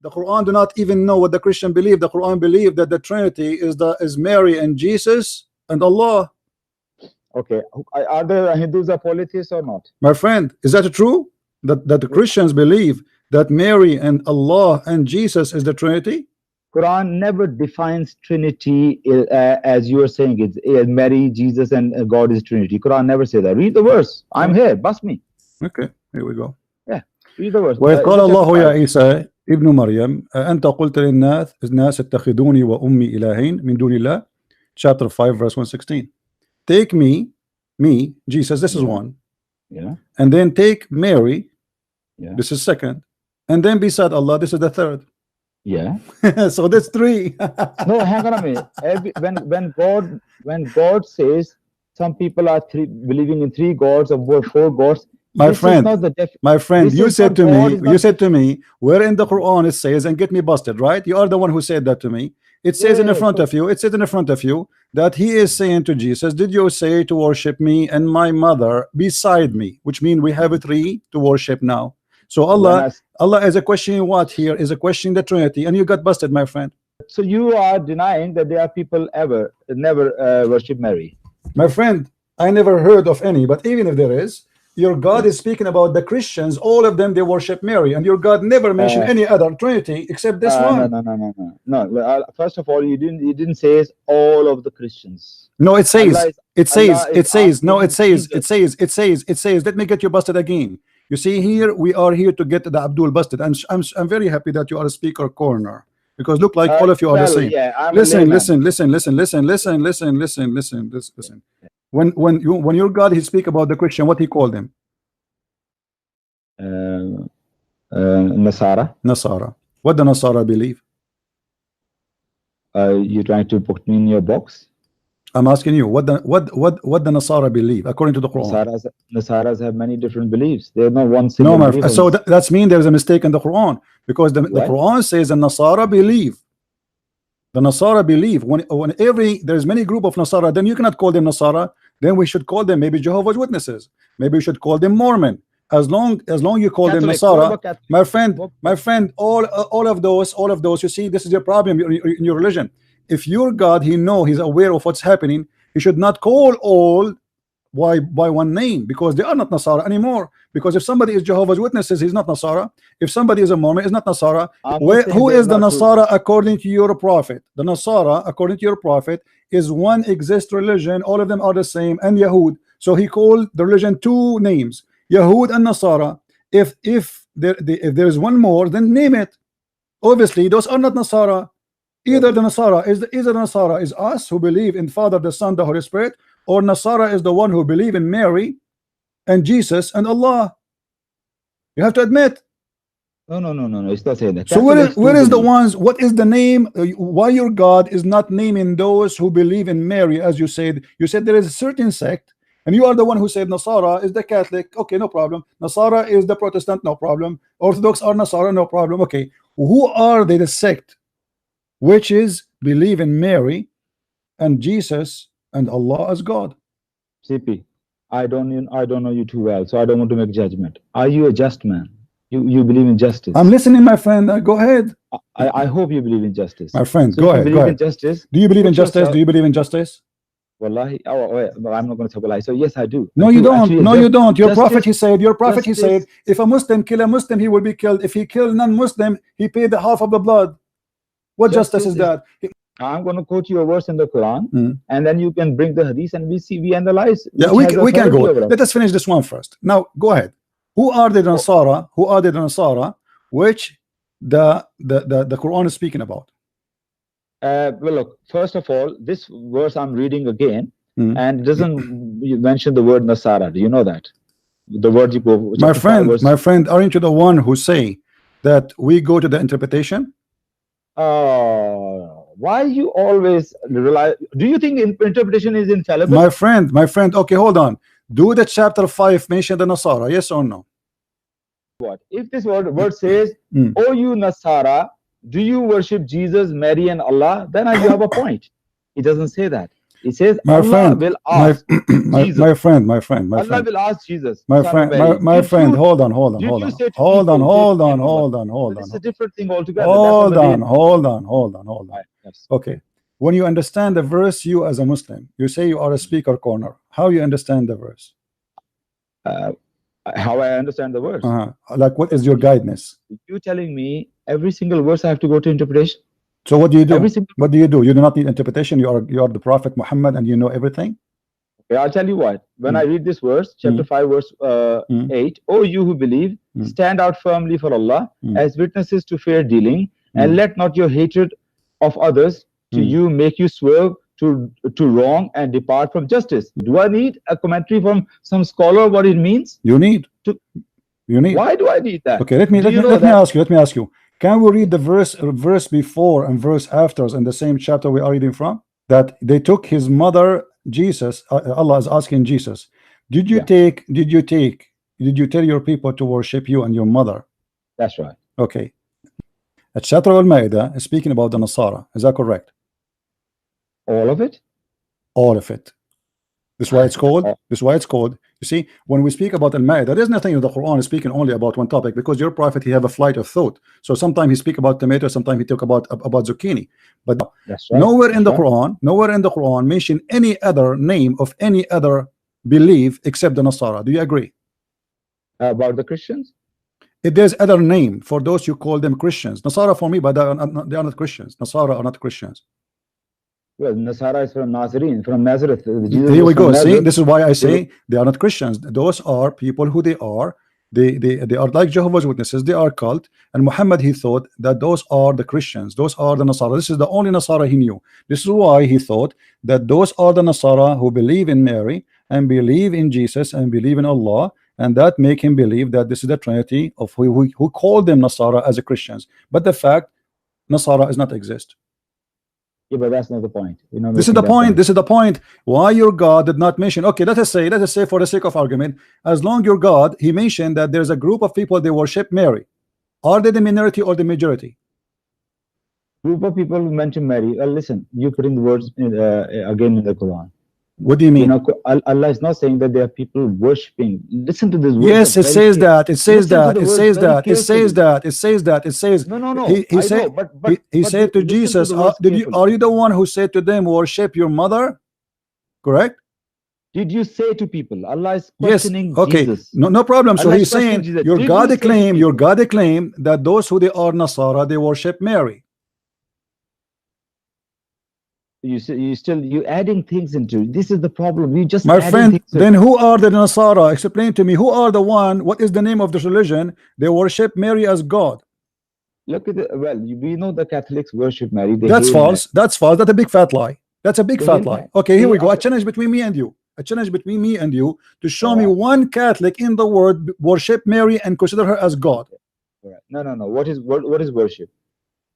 The Quran do not even know what the Christian believe. The Quran believe that the Trinity is Mary and Jesus and Allah. Okay, are the Hindus are polytheists or not? My friend, is that true? That the Christians believe that Mary and Allah and Jesus is the Trinity? Quran never defines Trinity as you are saying it's Mary, Jesus, and God is Trinity. Quran never say that. Read the verse. I'm here. Bust me. Okay, here we go. Yeah, read the verse. وإذ قال الله يا عيسى ابن مريم أنت قلت للناس اتخذوني وأمي إلهين من دون الله. Chapter 5 verse 116. Take me, Jesus, this is one. Yeah. And then take Mary, yeah. This is second. And then beside Allah, this is the third. Yeah. So that's three. No, hang on a minute. When God says some people are believing in three gods or four gods, my friend, you said to me, where in the Quran it says, and get me busted, right? You are the one who said that to me. It says in the front of you, that he is saying to Jesus, did you say to worship me and my mother beside me? Which means we have three to worship now. So Allah is a question what here is a question the Trinity, and you got busted, my friend. So you are denying that there are people never worship Mary. My friend, I never heard of any, but even if there is, your God is speaking about the Christians, all of them they worship Mary, and your God never mentioned any other Trinity except this one. No. First of all, you didn't say all of the Christians. No, it says. Let me get you busted again. You see here, we are here to get the Abdul busted. I'm very happy that you are a speaker corner, because look like all of you are the same. Yeah, listen. When your God he speak about the Christian, what he called them? Nasara. What the Nasara believe? You trying to put me in your box? I'm asking you what the Nasara believe according to the Quran. Nasaras have many different beliefs. They're not one single. No, my so that's mean there's a mistake in the Quran, because the Quran says the Nasara believe. The Nasara believe when there's many group of Nasara, then you cannot call them Nasara. Then we should call them maybe Jehovah's Witnesses. Maybe we should call them Mormon. As long you call them Nasara, my friend, all of those. You see, this is your problem in your religion. If your God, he's aware of what's happening, he should not call all by one name, because they are not Nasara anymore. Because if somebody is Jehovah's Witnesses, he's not Nasara. If somebody is a Mormon, is not Nasara. Who is the Nasara according to your prophet? The Nasara according to your prophet is one exist religion. All of them are the same, and Yahud. So he called the religion two names, Yahud and Nasara. If there is one more, then name it. Obviously, those are not Nasara. Either the Nasara is us who believe in Father, the Son, the Holy Spirit, or Nasara is the one who believe in Mary and Jesus and Allah. You have to admit. No. It's not saying that. So where is the ones? What is the name? Why your God is not naming those who believe in Mary, as you said? You said there is a certain sect, and you are the one who said Nasara is the Catholic. Okay, no problem. Nasara is the Protestant. No problem. Orthodox are Nasara. No problem. Okay, who are they? The sect which is believe in Mary and Jesus and Allah as God. CP, I don't know you too well, so I don't want to make judgment. Are you a just man? You believe in justice? I'm listening, my friend. Go ahead. I hope you believe in justice. My friend, so go ahead. In justice, do you believe in justice? Do you believe in justice? Wallahi, I'm not going to tell a lie. So yes, I do. No, you don't. No, you don't. Your prophet, he said, if a Muslim kill a Muslim, he will be killed. If he kill non-Muslim, he paid the half of the blood. What justice is that? I'm going to quote you a verse in the Quran, and then you can bring the hadith, and we analyze. Yeah, we can go. Let us finish this one first. Now, go ahead. Who are the Nasara? Who are the Nasara which the Quran is speaking about? Well, look. First of all, this verse I'm reading again, and it doesn't mention the word Nasara. Do you know that? The word you go. My friend, aren't you the one who say that we go to the interpretation? Why you always rely? Do you think interpretation is infallible? My friend. Okay, hold on. Do the chapter 5 mention the Nasara? Yes or no? What if this word says, "Oh, you Nasara, do you worship Jesus, Mary, and Allah?" Then you have a point. It doesn't say that. He says my Allah friend, will ask Jesus. my friend, Allah will ask Jesus, my son of friend, Mary, my friend, hold on, did you say to hold on, people, hold take on, Muhammad? hold on, hold This is on, a different thing altogether. hold That's on, hold on, hold on, hold on. Right, yes. Okay, when you understand the verse, you as a Muslim, you say you are a speaker corner. How you understand the verse? How I understand the verse. Like, what is your guidance? You telling me every single verse I have to go to interpretation? So what do you do? Every single What do? You do not need interpretation. You are the Prophet Muhammad and you know everything. Okay, I'll tell you what. When I read this verse, chapter 5, verse 8, O you who believe, stand out firmly for Allah as witnesses to fair dealing, and let not your hatred of others to you make you swerve to wrong and depart from justice. Do I need a commentary from some scholar what it means? You need. Why do I need that? Okay, let me ask you. Can we read the verse before and verse after in the same chapter we are reading from? That they took his mother Jesus. Allah is asking Jesus, did you tell your people to worship you and your mother? That's right. Okay. Chapter Al-Ma'idah is speaking about the Nasara. Is that correct? All of it? All of it. This is why it's called. This is why it's called. You see, when we speak about Al-Ma'idah, there is nothing in the Quran is speaking only about one topic, because your prophet, he have a flight of thought. So sometimes he speak about tomato, sometimes he talk about zucchini. But that's right. Nowhere in the Quran mention any other name of any other belief except the Nasara. Do you agree? About the Christians? If there's other name for those you call them Christians, Nasara for me, but they are not Christians. Nasara are not Christians. Well, Nasara is from Nazarene, from Nazareth. Here we go. See, this is why I say they are not Christians. Those are people who they are. They are like Jehovah's Witnesses. They are cult. And Muhammad, he thought that those are the Christians. Those are the Nasara. This is the only Nasara he knew. This is why he thought that those are the Nasara who believe in Mary and believe in Jesus and believe in Allah. And that make him believe that this is the Trinity of who called them Nasara as a Christians. But the fact, Nasara does not exist. Yeah, but that's not the point. This is the point. This is the point. Why your God did not mention? Okay, let us say for the sake of argument, as long your God, he mentioned that there's a group of people they worship Mary. Are they the minority or the majority? Group of people who mention Mary. Listen, you putting the words again in the Quran. What do you mean? Allah is not saying that there are people worshipping. Listen to this. Yes, it says that. It says that. It says that. It says that. It says that. It says. No. He said to Jesus, "Are you the one who said to them, worship your mother?" Correct? Did you say to people? Allah is questioning yes. Okay. Jesus. No problem. So he's saying your God claim that those who they are Nasara, they worship Mary. You adding things into this is the problem. You just my friend. Then who are the Nasara? Explain to me. Who are the one? What is the name of this religion? They worship Mary as God. Look at it. Well, we know the Catholics worship Mary. That's false. That's false. That's a big fat lie. That's a big fat lie. Okay, here we go. A challenge between me and you. A challenge between me and you to show me one Catholic in the world worship Mary and consider her as God. No. What is worship?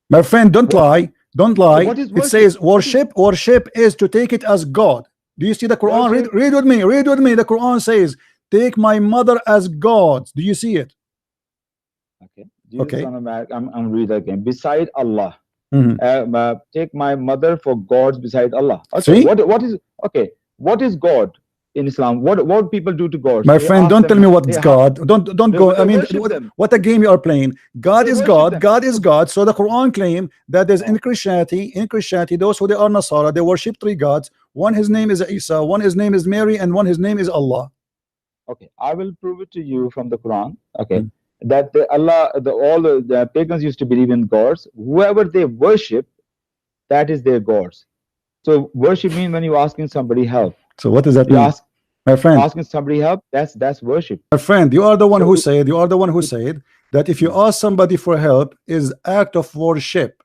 My friend, don't lie. Don't lie. It says worship. Worship is to take it as God. Do you see the Quran? Read with me. Read with me. The Quran says, "Take my mother as God." Do you see it? Okay. Jesus, I'm reading again. Beside Allah, take my mother for gods beside Allah. Okay. What is okay? What is God in Islam? What people do to God? My friend, don't tell me what's God. Don't go. I mean, what a game you are playing. God is God. God is God. So the Quran claim that there's in Christianity, those who they are Nasara, they worship three gods. One his name is Isa, one his name is Mary, and one his name is Allah. Okay, I will prove it to you from the Quran. Okay, that all the pagans used to believe in gods. Whoever they worship, that is their gods. So worship means when you're asking somebody help. So what does that mean? My friend, asking somebody help, that's worship. My friend, you are the one who said that if you ask somebody for help is act of worship.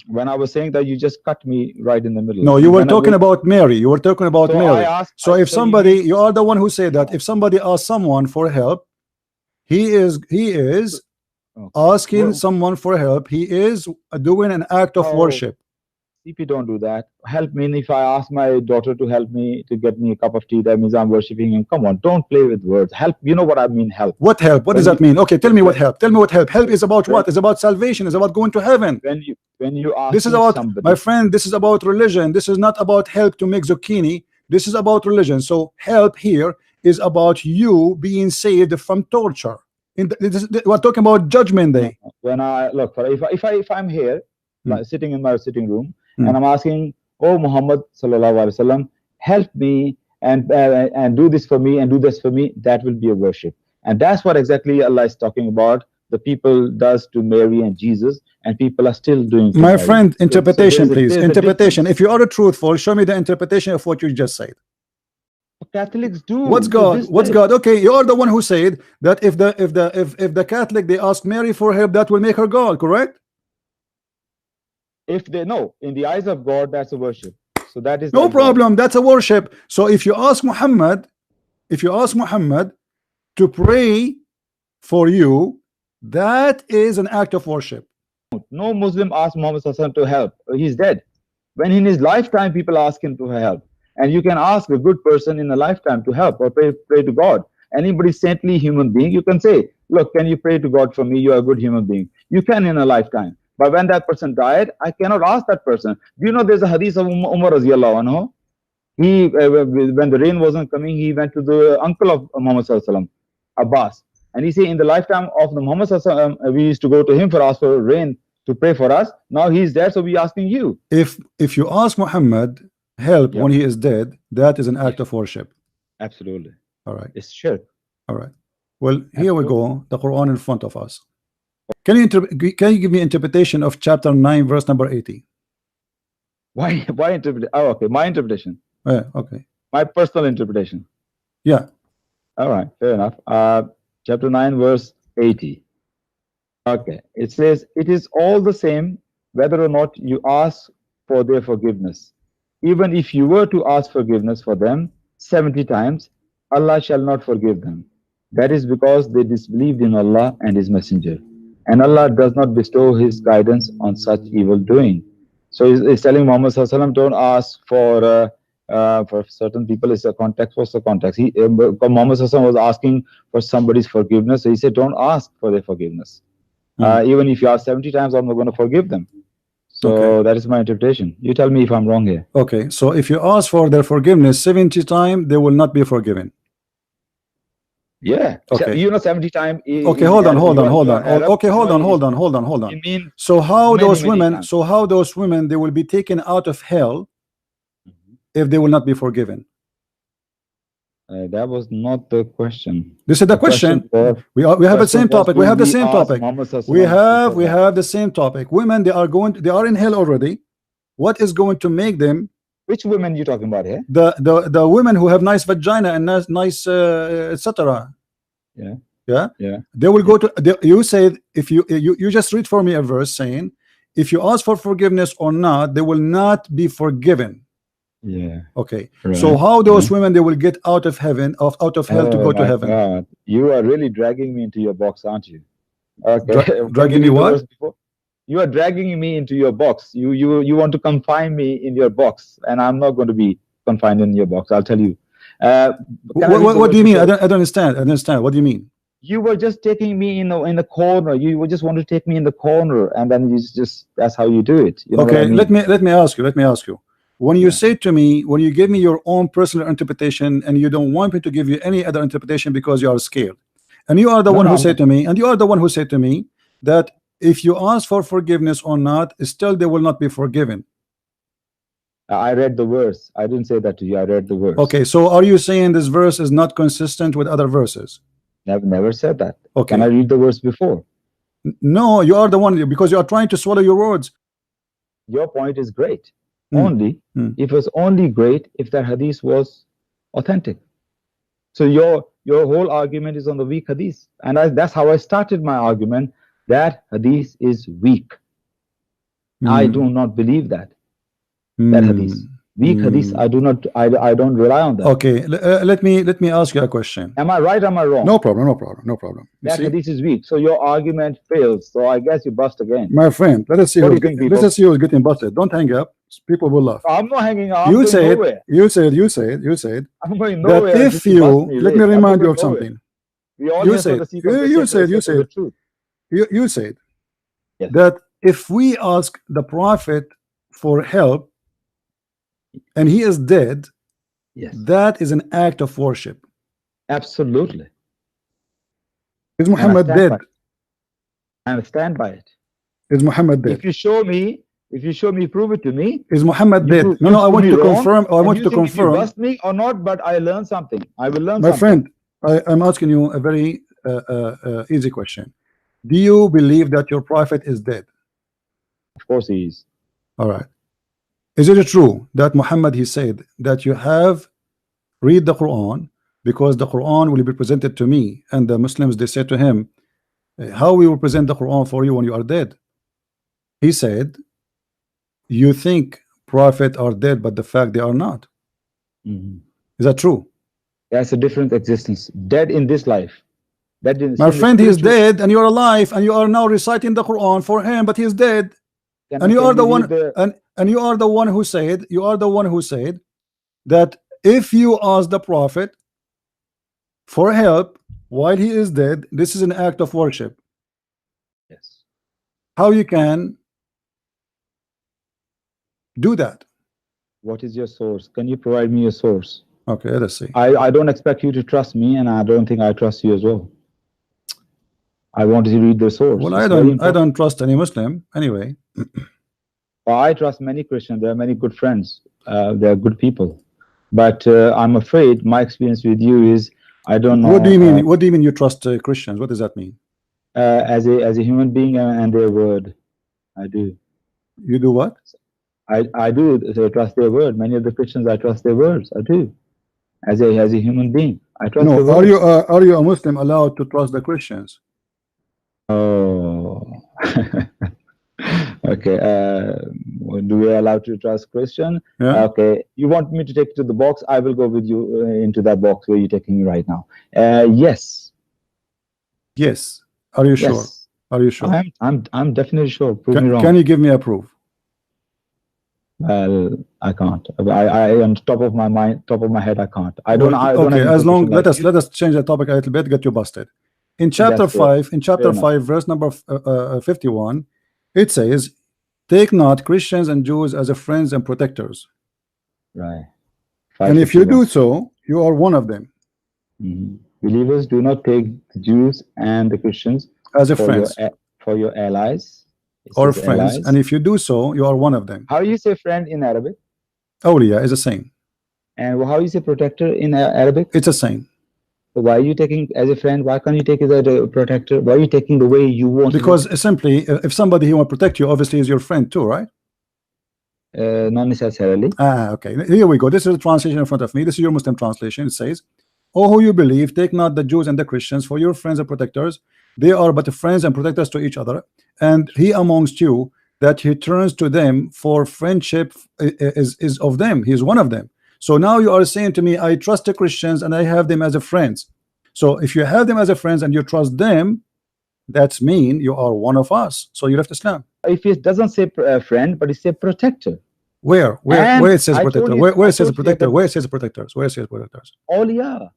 When I was saying that, you just cut me right in the middle. No, you were talking about Mary. You were talking about Mary. So if somebody, you are the one who said that if somebody asks someone for help, he is asking someone for help. He is doing an act of worship. If you don't do that, help me. If I ask my daughter to help me to get me a cup of tea, that means I'm worshiping him. Come on, don't play with words. Help, you know what I mean, help. What help? What does that mean? Okay, tell me what help. Tell me what help. Help is about what? It's about salvation. It's about going to heaven. when you ask This is about, somebody, my friend, this is about religion. This is not about help to make zucchini. This is about religion. So help here is about you being saved from torture. We're talking about judgment day. when I look for, if I'm here like sitting in my sitting room and I'm asking, oh Muhammad sallallahu alaihi wasallam, help me and do this for me and do this for me, that will be a worship. And that's what exactly Allah is talking about. The people does to Mary and Jesus, and people are still doing. My friend, interpretation, so please. Interpretation. If you are truthful, show me the interpretation of what you just said. Catholics do. What's God? What's God? Okay, you are the one who said that if the Catholic they ask Mary for help, that will make her God, correct? If they know, in the eyes of God, that's a worship. So that is no problem. That's a worship. So if you ask Muhammad to pray for you, that is an act of worship. No Muslim asked Muhammad to help. He's dead. When in his lifetime people ask him to help, and you can ask a good person in a lifetime to help or pray to God. Anybody saintly human being, you can say, look, can you pray to God for me? You are a good human being. You can in a lifetime. But when that person died, I cannot ask that person. Do you know there's a hadith of Umar radiallahu anhu? He, when the rain wasn't coming, he went to the uncle of Muhammad sallallahu alaihi wasallam, Abbas. And he said, in the lifetime of the Muhammad sallallahu alaihi wasallam, we used to go to him for ask for rain to pray for us. Now he's dead, so we're asking you. If you ask Muhammad help when he is dead, that is an act of worship. Absolutely. All right. It's shirk. All right. Well, here we go. The Quran in front of us. Can you give me interpretation of chapter 9, verse number 80? Why interpret? Oh, okay. My interpretation. Yeah, okay. My personal interpretation. Yeah. All right. Fair enough. Chapter 9, verse 80. Okay. It says, it is all the same whether or not you ask for their forgiveness. Even if you were to ask forgiveness for them 70 times, Allah shall not forgive them. That is because they disbelieved in Allah and His Messenger. And Allah does not bestow His guidance on such evil doing. So he's telling Muhammad sallallahu alaihi wasallam, don't ask for certain people. It's a context. What's the context? Muhammad sallallahu alaihi wasallam was asking for somebody's forgiveness. So he said, don't ask for their forgiveness. Even if you ask 70 times, I'm not going to forgive them. So that is my interpretation. You tell me if I'm wrong here. Okay, so if you ask for their forgiveness 70 times, they will not be forgiven. Yeah. Okay. You know, 70 times. Okay, hold on. Okay, hold on. You mean so how those women? times. So how those women they will be taken out of hell if they will not be forgiven? That was not the question. This is the question. We have the same topic. We have the same topic. We have the same topic. Women, they are in hell already. What is going to make them? Which women you talking about here? The women who have nice vagina and nice etc. Yeah. They will go to. You said if you just read for me a verse saying if you ask for forgiveness or not, they will not be forgiven. Yeah. Okay. Right. So how those women they will get out of heaven, out of hell to go to heaven? God. You are really dragging me into your box, aren't you? Okay. Dragging me what? You are dragging me into your box. You want to confine me in your box, and I'm not going to be confined in your box. I'll tell you. What do you mean? I don't understand. What do you mean? You were just taking me in the corner. You just want to take me in the corner, and then you just that's how you do it. You know okay. I mean? Let me ask you. When you say to me, when you give me your own personal interpretation, and you don't want me to give you any other interpretation because you are scared, and you are the one who said to me, that if you ask for forgiveness or not, still they will not be forgiven. I read the verse. I didn't say that to you. I read the verse. Okay, so are you saying this verse is not consistent with other verses? I've never said that. Okay. Can I read the verse before? No, you are the one, because you are trying to swallow your words. Your point is great. Only it was only great if that hadith was authentic. So your whole argument is on the weak hadith, and that's how I started my argument. That hadith is weak. I do not believe that hadith weak hadith. I don't rely on that. Okay, let me ask you a question. Am I right? Am I wrong? No problem. That hadith is weak, so your argument fails. So I guess you bust again. My friend, let us see who's getting busted. Don't hang up. People will laugh. I'm not hanging up. You said I'm going nowhere. That if you let me remind you of something. You said yes. that if we ask the prophet for help and he is dead, Yes. that is an act of worship. Absolutely. Is Muhammad dead? I stand by it. Is Muhammad dead? If you show me, prove it to me. Is Muhammad dead? You No, I want me to wrong, confirm. I want and you to think if you confirm. bust me or not, but I learned something. I will learn My something. friend, I'm asking you a very easy question. Do you believe that your prophet is dead? Of course he is. All right. Is it true that Muhammad, he said that you have read the Quran because the Quran will be presented to me, and the Muslims, they said to him, how we will present the Quran for you when you are dead? He said, you think prophet are dead, but the fact they are not. Mm-hmm. Is that true? That's a different existence. Dead in this life. Dead in My friend, he is dead and you are alive, and you are now reciting the Quran for him, but he is dead. And you are the one, and you are the one who said, that if you ask the prophet for help while he is dead, this is an act of worship. Yes. How you can do that? What is your source? Can you provide me a source? Okay, let's see. I don't expect you to trust me, and I don't think I trust you as well. I want to read the source. Well, I don't trust any Muslim anyway. Well, I trust many Christians. There are many good friends. They are good people. But I'm afraid my experience with you is I don't know. What do you mean? What do you mean you trust Christians? What does that mean? As a human being and their word, I do. You do what? I do trust their word. Many of the Christians, I trust their words. I do. As a human being, I trust their words. Are you a Muslim allowed to trust the Christians? Oh. Okay. Do we allowed to trust Christian? Yeah. Okay. You want me to take you to the box? I will go with you into that box where you're taking me right now. Yes. Yes. Are you sure? Yes. Are you sure? I'm definitely sure. Prove me wrong. Can you give me a proof? Well, I can't. I on top of my mind, top of my head, I can't. I don't. Okay. As long let us change the topic a little bit. Get you busted. In chapter 5, verse number 51, it says, "Take not Christians and Jews as a friends and protectors." Right. And if you do so, you are one of them. Mm-hmm. Believers, do not take the Jews and the Christians as a friends for your allies or friends. And if you do so, you are one of them. How you say friend in Arabic? Awliya is the same. And how you say protector in Arabic? It's the same. So why are you taking as a friend? Why can't you take it as a protector? Why are you taking the way you want? Because simply, if somebody who want to protect you, obviously is your friend too, right? Not necessarily. Okay. Here we go. This is the translation in front of me. This is your Muslim translation. It says, "O who you believe, take not the Jews and the Christians for your friends and protectors. They are but friends and protectors to each other. And he amongst you that he turns to them for friendship is of them. He is one of them." So now you are saying to me, I trust the Christians and I have them as a friends. So if you have them as a friends and you trust them, that's mean you are one of us. So you left Islam. If it doesn't say friend, but it says protector. Where it says protector? Where it says protector? Where it says protectors? Where it says protectors? Awliya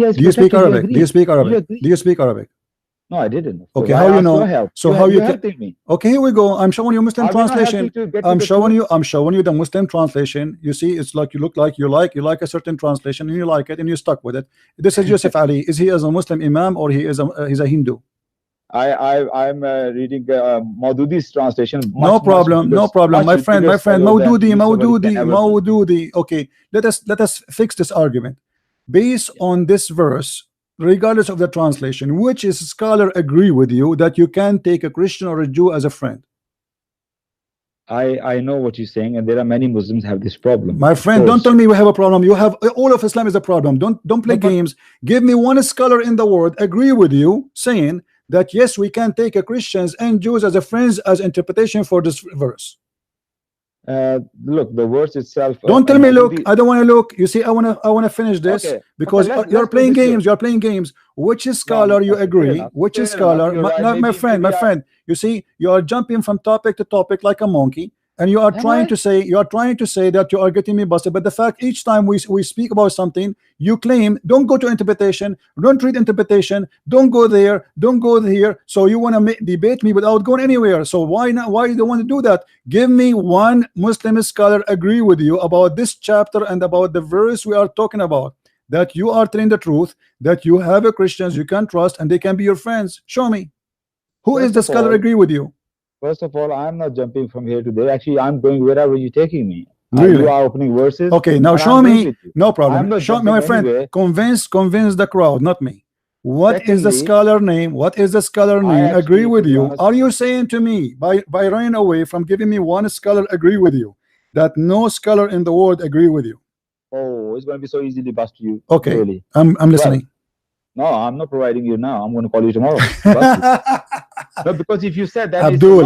is. Do you speak Arabic? Do you speak Arabic? Do you speak Arabic? No, I didn't. Okay, how you know? So how you helping me? Okay, here we go. I'm showing you Muslim translation. I'm showing you the Muslim translation. You see, it's like you look like you like a certain translation and you like it and you're stuck with it. This is Yusuf Ali. Is he as a Muslim Imam or he's a Hindu? I'm reading Maududi's translation. No problem. My friend, Maududi. Okay, let us fix this argument based on this verse. Regardless of the translation, which is scholar agree with you that you can take a Christian or a Jew as a friend? I know what you're saying, and there are many Muslims have this problem. My friend, don't tell me we have a problem. You have all of Islam is a problem. Don't play games. Give me one scholar in the world agree with you saying that yes, we can take a Christians and Jews as a friends as interpretation for this verse. Look, the verse itself. Don't tell me look. I don't want to look. You see, I want to finish this because you're playing games. You're playing games. Which scholar you agree? Which scholar? My friend. You see, you are jumping from topic to topic like a monkey, and you are trying to say that you are getting me busted. But the fact, each time we speak about something, you claim don't go to interpretation, don't read interpretation, don't go there, don't go here. So you want to debate me without going anywhere. So why not? Why you don't want to do that? Give me one Muslim scholar agree with you about this chapter and about the verse we are talking about, that you are telling the truth, that you have a Christians you can trust and they can be your friends. Show me. Who is the scholar agree with you? First of all, I'm not jumping from here to there. Actually, I'm going wherever you're taking me. Really? You are opening verses. Okay, now show me. No problem. Show me, my friend. Anywhere. Convince the crowd, not me. What is the scholar name? What is the scholar name? Agree with you. Are you saying to me by running away from giving me one scholar agree with you that no scholar in the world agree with you? Oh, it's going to be so easily bust you. Okay, really. I'm listening. Well, no, I'm not providing you now. I'm going to call you tomorrow. No, because if you said that, Abdul,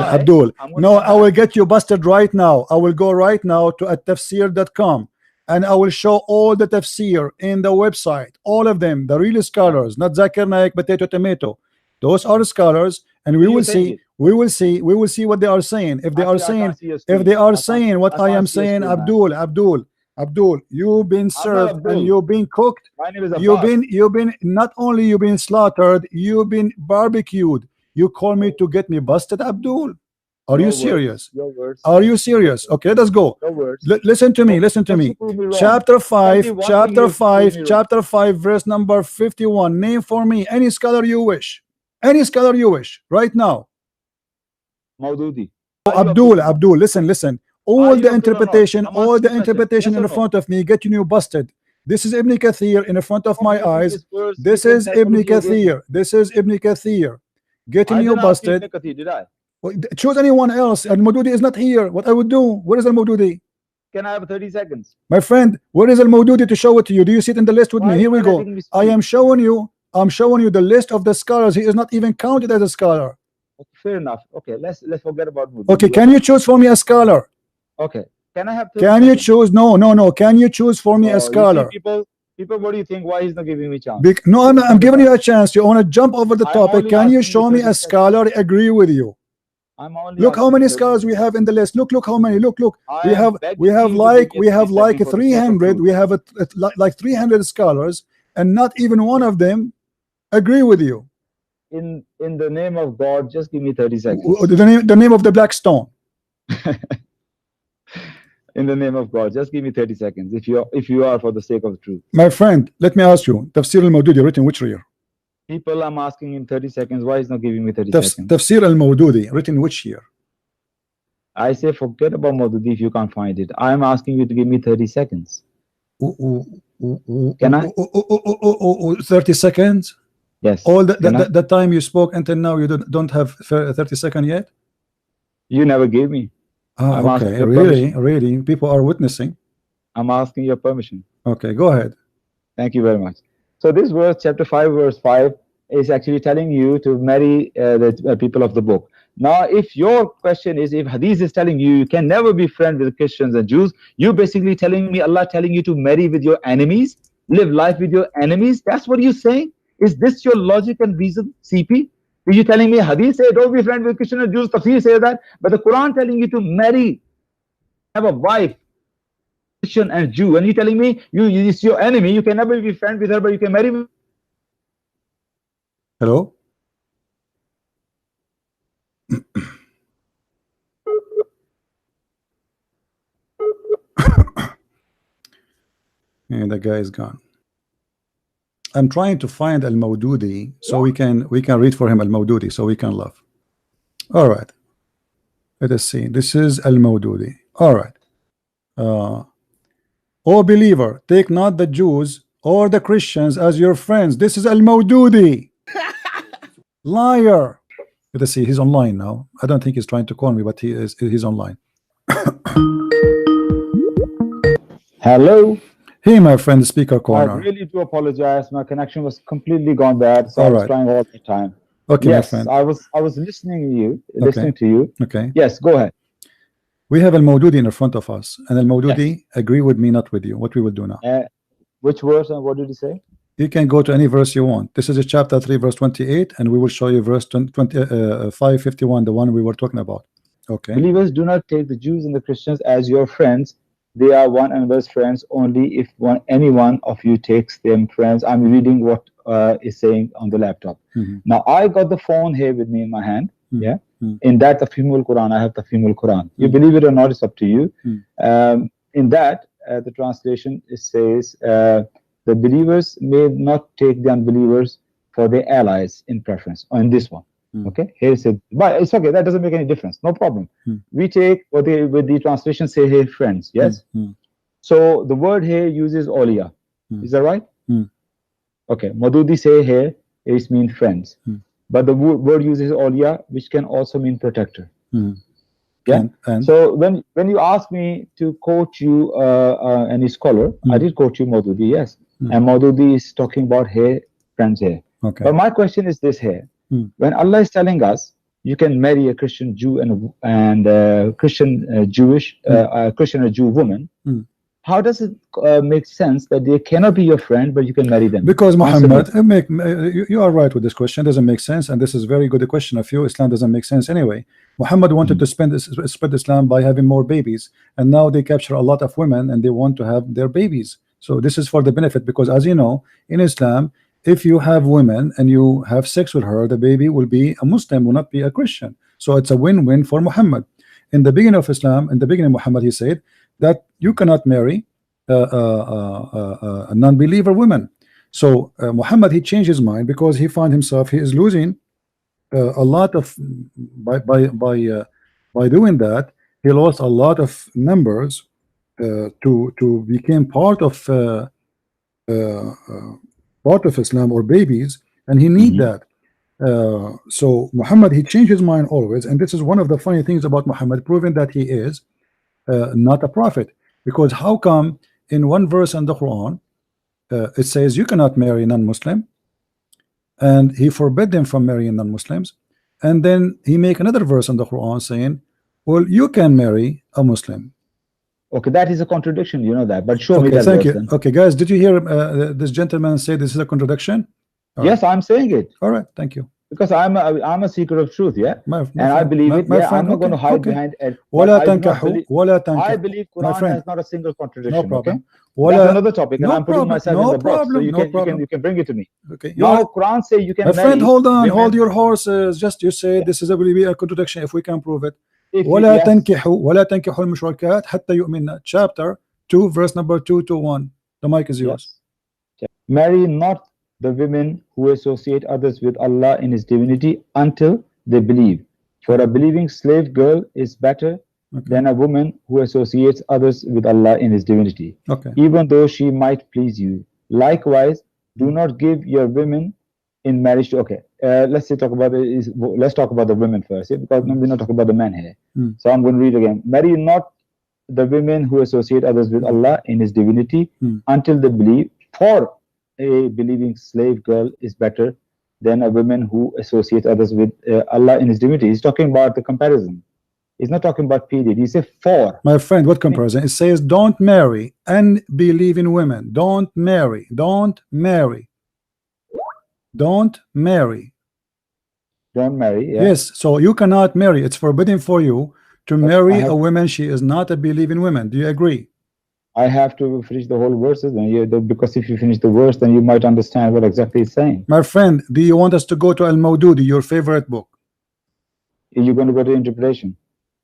no, I will get you busted right now. I will go right now to tafsir.com and I will show all the tafsir in the website, all of them, the real scholars, not Zakir Naik, potato, tomato. Those are scholars, and we will see what they are saying. If they are saying what I am saying, Abdul, you've been served and you've been cooked. My name is Abbas. You've been not only you've been slaughtered, you've been barbecued. You call me to get me busted, Abdul? Are you serious? Are you serious? Okay, let us go. Listen to me. Chapter 5, verse number 51. Name for me any scholar you wish. Any scholar you wish right now. Maududi. Abdul, listen. All the interpretation in front of me getting you busted. This is Ibn Kathir in front of my eyes. This is Ibn Kathir. Getting you busted. Choose anyone else. Al-Mawdudi is not here. What I would do? Where is Al-Mawdudi? Can I have 30 seconds? My friend, where is Al-Mawdudi to show it to you? Do you see it in the list with me? Here we go. I am showing you. I'm showing you the list of the scholars. He is not even counted as a scholar. Okay, fair enough. Okay, let's forget about Mawdudi. Okay, can you choose for me a scholar? Okay. Can I have 30 Can seconds? you choose? No. Can you choose for me a scholar? People, what do you think? Why he's not giving me a chance? No, I'm giving you a chance. You want to jump over the topic. Can you show me a scholar agree with you? Look how many scholars we have in the list. Look how many. Look. We have like 300. We have like 300 scholars, and not even one of them agree with you. In the name of God, just give me 30 seconds. The name of the black stone. In the name of God, just give me 30 seconds if you are for the sake of the truth. My friend, let me ask you, Tafsir al-Mawdudi written which year? People, I'm asking him 30 seconds. Why is not giving me 30 seconds? Tafsir al-Mawdudi written which year? I say forget about Mawdudi if you can't find it. I'm asking you to give me 30 seconds. Can I? 30 seconds? Yes. All the time you spoke until now, you don't have 30 seconds yet? You never gave me. Okay, really, people are witnessing. I'm asking your permission. Okay, go ahead. Thank you very much. So this verse, chapter 5, verse 5, is actually telling you to marry the people of the book. Now, if your question is, if Hadith is telling you you can never be friends with Christians and Jews, you basically telling me Allah telling you to marry with your enemies, live life with your enemies. That's what you're saying? Is this your logic and reason, CP? Are you telling me Hadith say don't be friends with Christian and Jews, Tafsir say that, but the Quran telling you to marry, have a wife, Christian and Jew, and you telling me it's your enemy, you can never be friends with her, but you can marry me? Hello? And the guy is gone. I'm trying to find Al-Mawdudi so we can read for him Al-Mawdudi so we can laugh. All right. Let us see. This is Al-Mawdudi. All right. O believer, take not the Jews or the Christians as your friends. This is Al-Mawdudi. Liar. Let us see. He's online now. I don't think he's trying to call me, but he's online. Hello. Hey, my friend, the speaker corner. I really do apologize. My connection was completely gone bad, so I was trying all the time. Okay, yes, my friend. I was listening to you. Okay. Yes, go ahead. We have Al-Mawdudi in front of us, and Al-Mawdudi agree with me, not with you. What we will do now? Which verse and what did he say? You can go to any verse you want. This is chapter 3, verse 28, and we will show you verse 551, the one we were talking about. Okay. Believers, do not take the Jews and the Christians as your friends. They are one another's friends only if any one of you takes them friends. I'm reading what is saying on the laptop. Now I got the phone here with me in my hand. Yeah. In that the female Quran, I have the female Quran. You believe it or not, it's up to you. In that the translation it says the believers may not take the unbelievers for their allies in preference. On this one. Okay, here it said, but it's okay, that doesn't make any difference, no problem. We take what they with the translation say here friends. Yes. So the word here uses awliya. Is that right? Okay, Madudi say here it means friends, but the word uses awliya, which can also mean protector. Yeah. So when you ask me to quote you any scholar, I did quote you Madudi, yes. And Madudi is talking about here friends here. Okay. But my question is this here. When Allah is telling us you can marry a Christian Jew and Christian Jewish Christian or Jew woman, how does it make sense that they cannot be your friend but you can marry them? Because Muhammad, you are right with this question. It doesn't make sense, and this is very good question of you. Islam doesn't make sense anyway. Muhammad wanted to spread Islam by having more babies, and now they capture a lot of women and they want to have their babies. So this is for the benefit, because as you know, in Islam, if you have women and you have sex with her, the baby will be a Muslim, will not be a Christian. So it's a win-win for Muhammad. In the beginning of Islam, in the beginning of Muhammad, he said that you cannot marry a non-believer woman. So Muhammad, he changed his mind because he found himself he is losing a lot of by doing that. He lost a lot of numbers to become part of Islam or babies, and he need that. So Muhammad, he changed his mind always, and this is one of the funny things about Muhammad, proving that he is not a prophet. Because how come in one verse in the Quran it says you cannot marry non-Muslim, and he forbid them from marrying non-Muslims, and then he make another verse in the Quran saying, well, you can marry a Muslim. Okay, that is a contradiction, you know that, but show me that thank verse you. then. Okay, guys, did you hear this gentleman say this is a contradiction? Yes, I'm saying it. All right, thank you. Because I'm a seeker of truth, yeah, and I believe it. My Yeah, friend, I'm not going to hide behind it. ولا تنكحوا ولا تنكحوا. I believe Quran has not a single contradiction. No problem. Okay? That's another topic, and I'm putting myself in the box, so you can bring it to me. Okay. Now Quran say you can. My friend, hold on, women. hold your horses. Just you say this is a contradiction if we can prove it. ولا تنكحوا المشركات حتى يؤمنن. Chapter 2, verse number 2 to 1. The mic is yours. Yes. Marry not the women who associate others with Allah in His divinity until they believe. For a believing slave girl is better than a woman who associates others with Allah in His divinity, even though she might please you. Likewise, do not give your women in marriage to. Let's talk about the women first, because we're not talking about the men here. So I'm going to read again. Marry not the women who associate others with Allah in His divinity until they believe. For a believing slave girl is better than a woman who associates others with Allah in His divinity. He's talking about the comparison. He's not talking about period. He said for. My friend, what comparison? It says don't marry and believe in women. Don't marry. Don't marry. Don't marry. Don't marry. Yeah. Yes. So you cannot marry. It's forbidden for you to marry a woman. She is not a believing woman. Do you agree? I have to finish the whole verses, because if you finish the verse, then you might understand what exactly it's saying. My friend, do you want us to go to Al-Mawdudi, your favorite book? You're going to go to interpretation.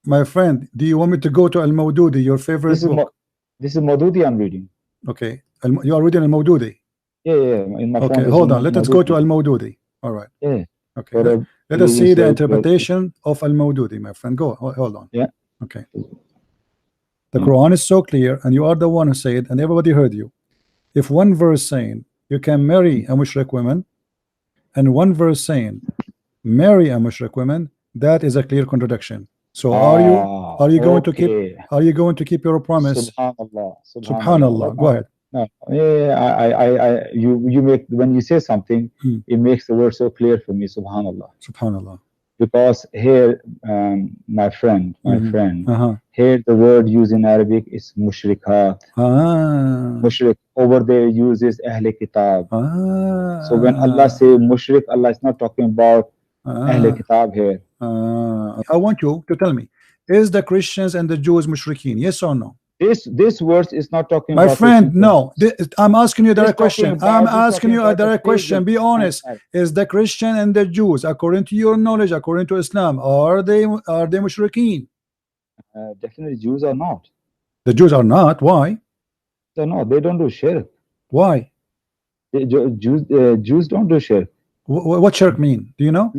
My friend, do you want me to go to Al-Mawdudi, your favorite book? This is Mawdudi I'm reading. Okay. You are reading Al-Mawdudi? Yeah. In my phone, hold on. Let us go to Al-Mawdudi. All right. Yeah. Okay. Let us see the interpretation of Al-Mawdudi, my friend. Go. Hold on. Yeah. Okay. The Quran is so clear, and you are the one who said, and everybody heard you. If one verse saying you can marry a mushrik woman, and one verse saying marry a mushrik woman, that is a clear contradiction. So are you going to keep your promise? Subhanallah. Go ahead. No, you make, when you say something, it makes the word so clear for me. Subhanallah. Because here, my friend, here the word used in Arabic is mushrikat. Mushrik over there uses Ahle Kitab. So when Allah say mushrik, Allah is not talking about Ahle Kitab here. I want you to tell me, is the Christians and the Jews mushrikeen? Yes or no? This verse is not talking my about friend. Christians. No, I'm asking you a direct It's talking question. about- I'm it's asking talking you a about the direct question. pagan. Be honest. Is the Christian and the Jews, according to your knowledge, according to Islam, are they mushrikeen? Definitely Jews are not. The Jews are not. Why? They're not. They don't do shirk. Why? Jews don't do shirk. What shirk mean? Do you know?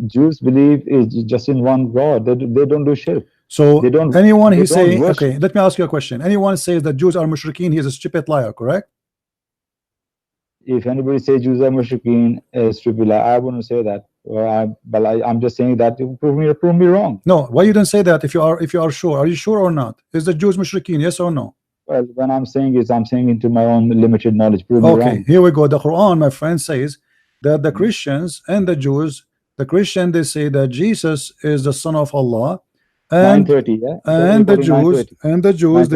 Jews believe is just in one God. They don't do shirk. So They don't. anyone they who don't say, worship. okay, let me ask you a question. Anyone says that Jews are mushrikeen, he is a stupid liar, correct? If anybody says Jews are mushrikeen, stupid, I wouldn't say that. But I'm just saying that to prove me wrong. No, why you don't say that if you are sure? Are you sure or not? Is the Jews mushrikeen? Yes or no? Well, when I'm saying is, I'm saying into my own limited knowledge. Prove me Okay, wrong. here we go. The Quran, my friend, says that the Christians and the Jews, the Christian, they say that Jesus is the son of Allah, and 9:30, yeah. and the Jews 9:30.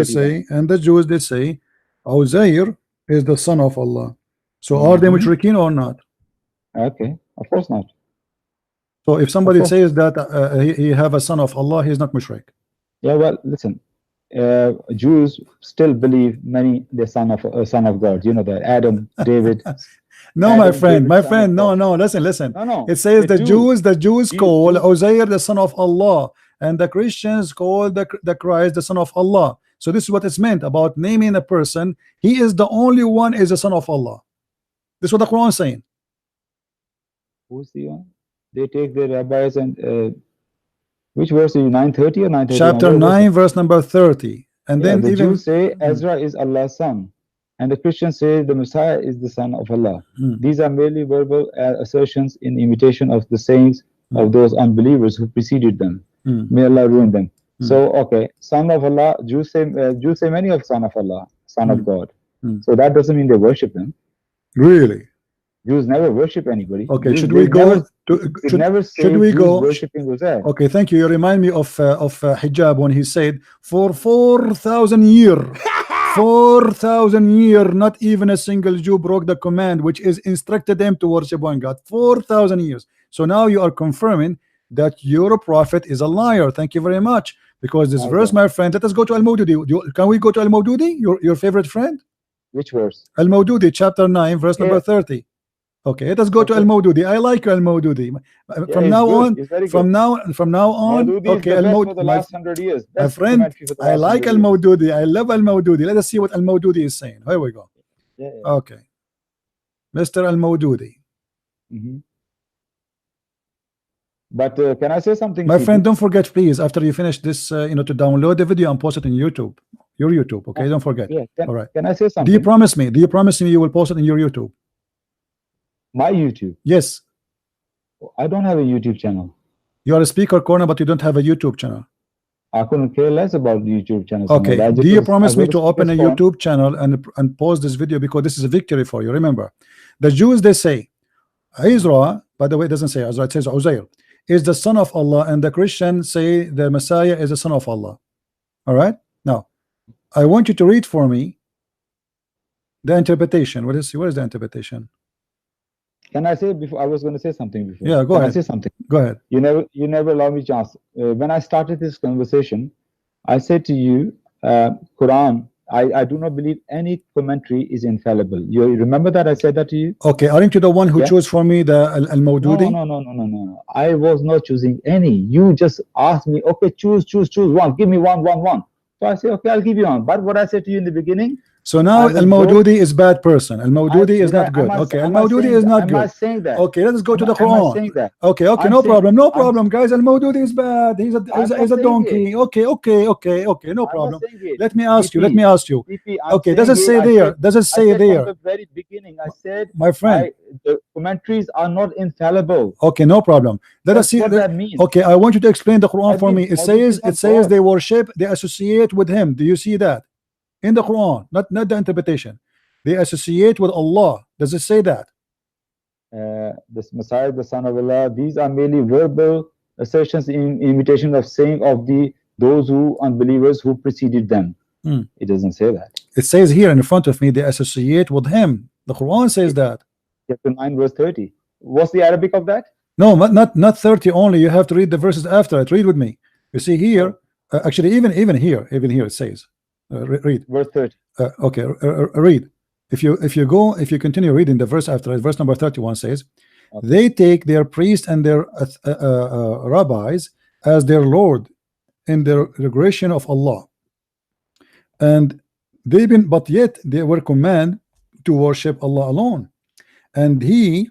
they say Uzair is the son of Allah. So are they Mhm. mushrikeen or not? Okay, of course not. So if somebody course. says that he have a son of Allah, he is not mushrik. Yeah, well, listen. Jews still believe the son of God. You know that Adam, David. No, Adam, my friend, David, son of no, God. listen. No. It says the Jews call Jews- Uzair the son of Allah, and the Christians call the Christ the son of Allah. So this is what it's meant about naming a person. He is the only one is the son of Allah. This is what the Quran is saying. Who's the one? They take their rabbis and which verse is 9:30 or 9:30? Chapter 9, verse number 30. And then the even Jews say Ezra is Allah's son, and the Christians say the Messiah is the son of Allah. These are merely verbal assertions in imitation of the sayings of those unbelievers who preceded them. May Allah ruin them. So, okay, son of Allah, Jews say many of son of Allah, son of God. So that doesn't mean they worship him. really. Jews never worship anybody. Okay, Jews, should we go to should we Jews go worshiping Uzair. Okay, thank you. You remind me of Hijab when he said for 4,000 years 4,000 years not even a single Jew broke the command which is instructed them to worship one God. 4,000 years. So now you are confirming that your prophet is a liar. Thank you very much, because this verse, my friend, let us go to Al-Mawdudi. Can we go to Al-Mawdudi, your favorite friend? Which verse? Al-Mawdudi, chapter 9, verse number 30. Okay, let us go to Al-Mawdudi. I like Al-Mawdudi. From now on, Mawdudi okay, Al-Mawdudi for the last 100 years. My friend, I like Al-Mawdudi. I love Al-Mawdudi. Let us see what Al-Mawdudi is saying. Here we go. Okay, Mr. Al-Mawdudi. But can I say something? My friend, don't forget, please, after you finish this, to download the video and post it in YouTube. Your YouTube, okay? Don't forget. All right. Can I say something? Do you promise me? Do you promise me you will post it in your YouTube? My YouTube? Yes. I don't have a YouTube channel. You are a speaker corner, but you don't have a YouTube channel. I couldn't care less about the YouTube channel. Okay. Do you promise me to open a YouTube channel and post this video, because this is a victory for you? Remember, the Jews, they say Ezra, by the way, it doesn't say Ezra, it says Uzair is the son of Allah, and the Christians say the Messiah is the son of Allah. All right. Now, I want you to read for me the interpretation. What is the interpretation? Can I say before? I was going to say something before. Yeah, go ahead. Can I say something? Go ahead. You never allow me chance. When I started this conversation, I said to you, Quran, I do not believe any commentary is infallible. You remember that I said that to you? Okay, aren't you the one who chose for me the Al-Mawdudi? No. I was not choosing any. You just asked me, okay, choose one. Give me one. So I say, okay, I'll give you one. But what I said to you in the beginning. So now Al-Mawdudi is bad person. Al-Mawdudi is not good. Okay, Al-Mawdudi is not good. Am I saying that? Okay, let's go to the Quran. Okay, no problem, guys. Al-Mawdudi is bad. He's a donkey. Okay, no problem. Let me ask you. Okay, does it say there? Does it say there? From the very beginning, I said, my friend, the commentaries are not infallible. Okay, no problem. Let us see what that means. Okay, I want you to explain the Quran for me. It says they worship, they associate with him. Do you see that? In the Quran, not the interpretation. They associate with Allah. Does it say that? This Messiah, the son of Allah, these are merely verbal assertions in imitation of saying of those unbelievers who preceded them. It doesn't say that. It says here in front of me, they associate with him. The Quran says that. Chapter 9, verse 30. What's the Arabic of that? No, not 30 only. You have to read the verses after it. Read with me. You see here, Actually, even here it says, read verse 30. Okay, read. If you continue reading the verse after it, verse number 31 says, Okay. they take their priests and their rabbis as their Lord in the regression of Allah, and but yet they were commanded to worship Allah alone, and he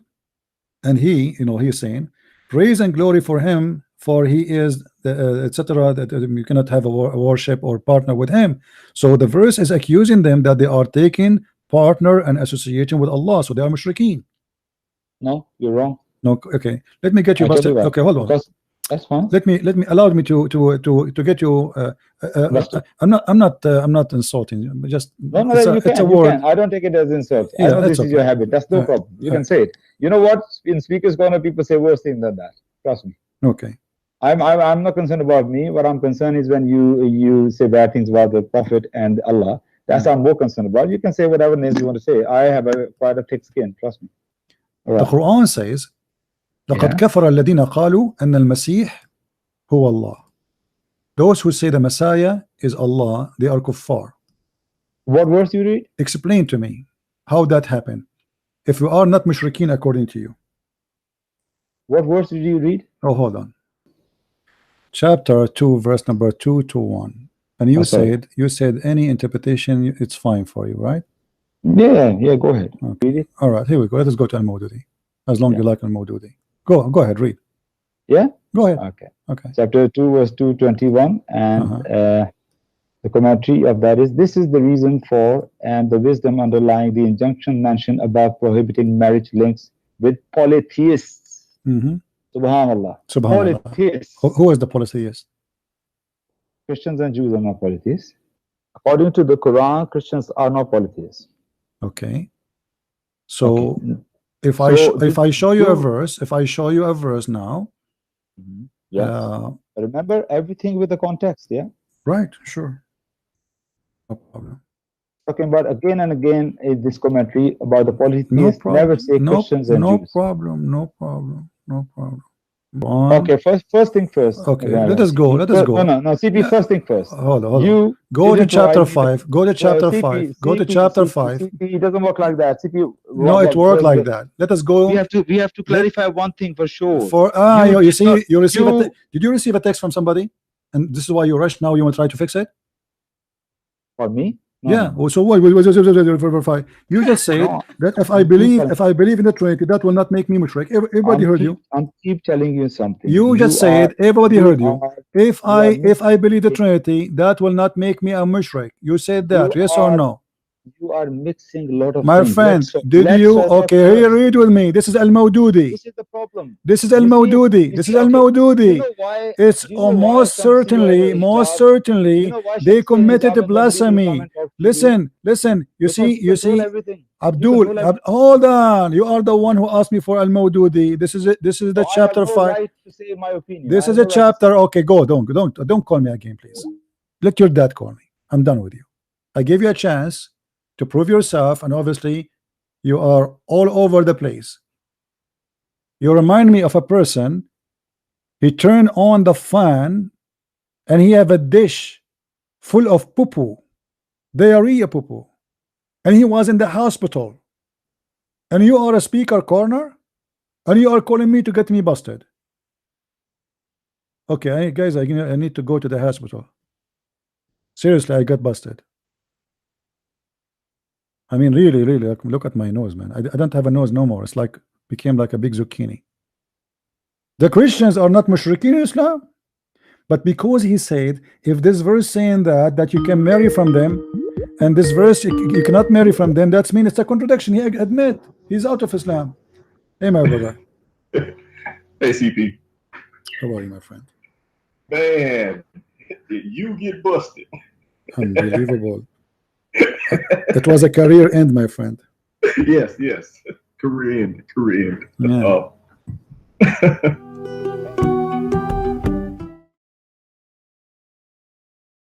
he's saying, praise and glory for him, for he is etc., that you cannot have a worship or partner with him. So the verse is accusing them that they are taking partner and association with Allah, so they are mushrikeen. No, you're wrong. No, okay, let me get you busted. Okay, hold on. Because that's fine. Let me allow me to get you. I'm not insulting you. Just no, it's a word. I don't take it as insult. Yeah, I know this is your habit. That's no problem. You can say it. You know what? In Speaker's Corner, people say worse things than that. Trust me. Okay. I'm not concerned about me. What I'm concerned is when you say bad things about the Prophet and Allah. That's what I'm more concerned about. You can say whatever names you want to say. I have quite a thick skin. Trust me. Right. The Quran says, لقد كفر الذين قالوا أن المسيح هو الله. Those who say the Messiah is Allah, they are kuffar. What verse you read? Explain to me how that happened. If we are not mushrikeen according to you. What verse did you read? Oh, hold on. Chapter 2, verse number 2 to 1. And you said any interpretation, it's fine for you, right? Yeah, go ahead. Okay. Read it. All right, here we go. Let us go to Al-Mawdudi. As long as you like Al-Mawdudi. Go ahead, read. Yeah? Go ahead. Okay. Chapter 2, verse 221, and the commentary of that is, this is the reason for and the wisdom underlying the injunction mentioned above prohibiting marriage links with polytheists. Subhanallah. Polytheists. Who is the polytheist? Christians and Jews are not polytheists. According to the Quran, Christians are not polytheists. Okay. So if I show you a verse now, remember everything with the context, yeah? Right, sure. No problem. Talking about again and again in this commentary about the polytheists, never say Christians and Jews. No problem. Okay, first thing first. Okay, let us go. No, CP, first thing first. Hold on. Go to chapter 5. Go to chapter 5. Go to chapter 5. CP, it doesn't work like that. CP, no, it worked like that. Let us go. We have to clarify one thing for sure. Did you receive a text from somebody? And this is why you rushed now, you want to try to fix it? For me? No. Yeah. So what? You just said that if I believe in the Trinity, that will not make me mushrik. Everybody heard you. I'm keep telling you something. You just said everybody heard you. If I believe the Trinity, that will not make me a mushrik. You said that, yes or no? You are mixing a lot of my things. friend. Okay, here, read with me. This is Al-Mawdudi. This is the problem. This is Al-Mawdudi. This is Al-Mawdudi. It's most certainly they committed blasphemy. Listen. You see, Abdul, hold on. You are the one who asked me for Al-Mawdudi. This is it. This is the chapter 5. Right to say my opinion. This is a chapter. Okay, go. Don't call me again, please. Let your dad call me. I'm done with you. I gave you a chance to prove yourself, and obviously you are all over the place. You remind me of a person. He turned on the fan and he have a dish full of poo-poo, diarrhea poo-poo, and he was in the hospital, and you are a speaker corner and you are calling me to get me busted. Okay, guys, I need to go to the hospital. Seriously, I got busted. I mean, really, look at my nose, man. I don't have a nose no more. It's like became like a big zucchini. The Christians are not mushrikeen in Islam, but because he said, if this verse saying that you can marry from them, and this verse you cannot marry from them, that means it's a contradiction. He admit he's out of Islam. Hey, my brother. Hey, CP. How are you, my friend? Man, you get busted. Unbelievable. It was a career end, my friend. Yes. Career end. Yeah.